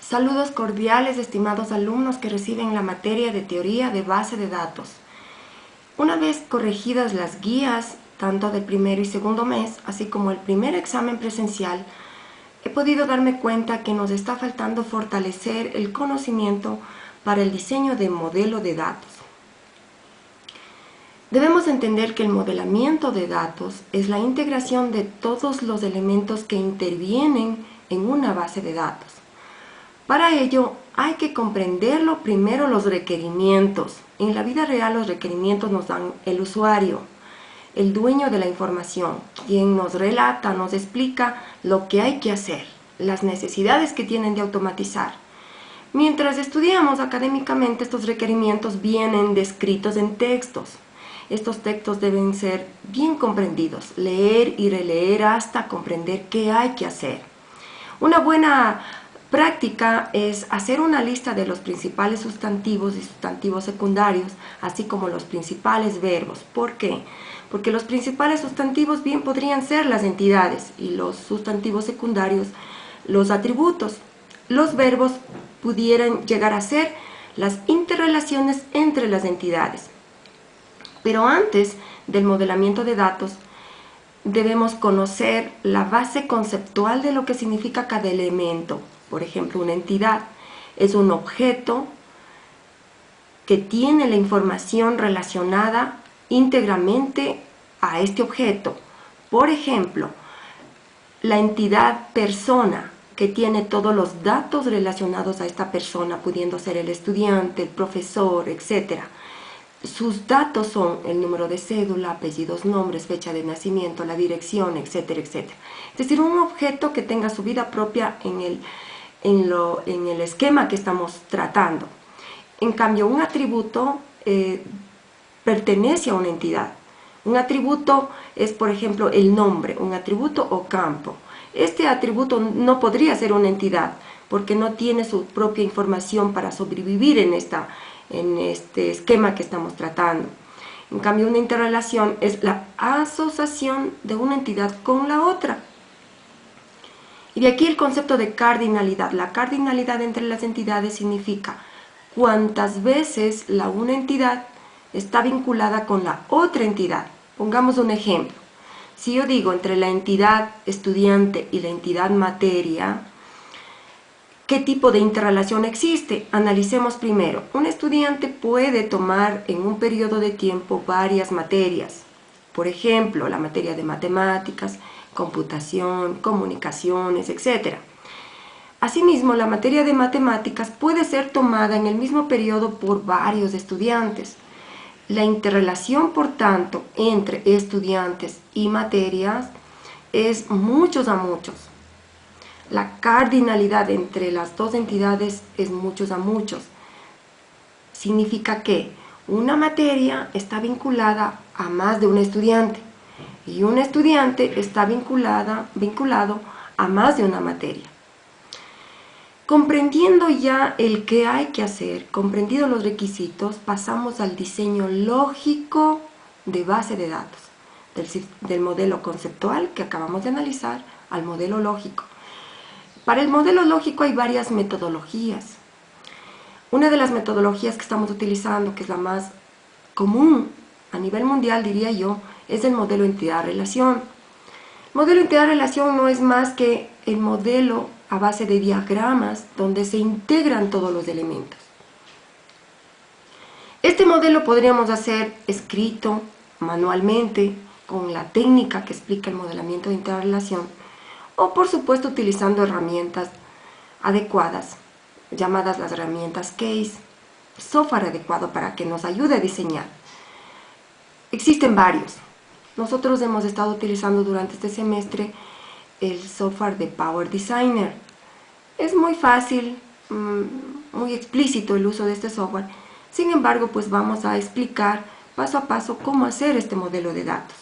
Saludos cordiales, estimados alumnos que reciben la materia de teoría de base de datos. Una vez corregidas las guías, tanto del primero y segundo mes, así como el primer examen presencial, he podido darme cuenta que nos está faltando fortalecer el conocimiento para el diseño de modelo de datos. Debemos entender que el modelamiento de datos es la integración de todos los elementos que intervienen en una base de datos. Para ello, hay que comprender primero los requerimientos. En la vida real los requerimientos nos dan el usuario, el dueño de la información, quien nos relata, nos explica lo que hay que hacer, las necesidades que tienen de automatizar. Mientras estudiamos académicamente, estos requerimientos vienen descritos en textos. Estos textos deben ser bien comprendidos, leer y releer hasta comprender qué hay que hacer. Una buena práctica es hacer una lista de los principales sustantivos y sustantivos secundarios, así como los principales verbos. ¿Por qué? Porque los principales sustantivos bien podrían ser las entidades y los sustantivos secundarios los atributos. Los verbos pudieran llegar a ser las interrelaciones entre las entidades. Pero antes del modelamiento de datos, debemos conocer la base conceptual de lo que significa cada elemento. Por ejemplo, una entidad es un objeto que tiene la información relacionada íntegramente a este objeto. Por ejemplo, la entidad persona, que tiene todos los datos relacionados a esta persona, pudiendo ser el estudiante, el profesor, etc. Sus datos son el número de cédula, apellidos, nombres, fecha de nacimiento, la dirección, etcétera, etcétera. Es decir, un objeto que tenga su vida propia en el esquema que estamos tratando. En cambio, un atributo pertenece a una entidad. Un atributo es, por ejemplo, el nombre, un atributo o campo. Este atributo no podría ser una entidad porque no tiene su propia información para sobrevivir en este esquema que estamos tratando. En cambio, una interrelación es la asociación de una entidad con la otra. Y de aquí el concepto de cardinalidad. La cardinalidad entre las entidades significa cuántas veces una entidad está vinculada con la otra entidad. Pongamos un ejemplo. Si yo digo entre la entidad estudiante y la entidad materia, ¿qué tipo de interrelación existe? Analicemos primero. Un estudiante puede tomar en un periodo de tiempo varias materias. Por ejemplo, la materia de matemáticas, computación, comunicaciones, etc. Asimismo, la materia de matemáticas puede ser tomada en el mismo periodo por varios estudiantes. La interrelación, por tanto, entre estudiantes y materias es muchos a muchos. La cardinalidad entre las dos entidades es muchos a muchos. Significa que una materia está vinculada a más de un estudiante y un estudiante está vinculado a más de una materia. Comprendiendo ya el qué hay que hacer, comprendidos los requisitos, pasamos al diseño lógico de base de datos, del modelo conceptual que acabamos de analizar al modelo lógico. Para el modelo lógico hay varias metodologías. Una de las metodologías que estamos utilizando, que es la más común a nivel mundial, diría yo, es el modelo entidad-relación. El modelo entidad-relación no es más que el modelo a base de diagramas donde se integran todos los elementos. Este modelo podríamos hacer escrito, manualmente, con la técnica que explica el modelamiento de interrelación, o por supuesto utilizando herramientas adecuadas, llamadas las herramientas case, software adecuado para que nos ayude a diseñar. Existen varios. Nosotros hemos estado utilizando durante este semestre el software de Power Designer. Es muy fácil, muy explícito el uso de este software. Sin embargo, pues vamos a explicar paso a paso cómo hacer este modelo de datos.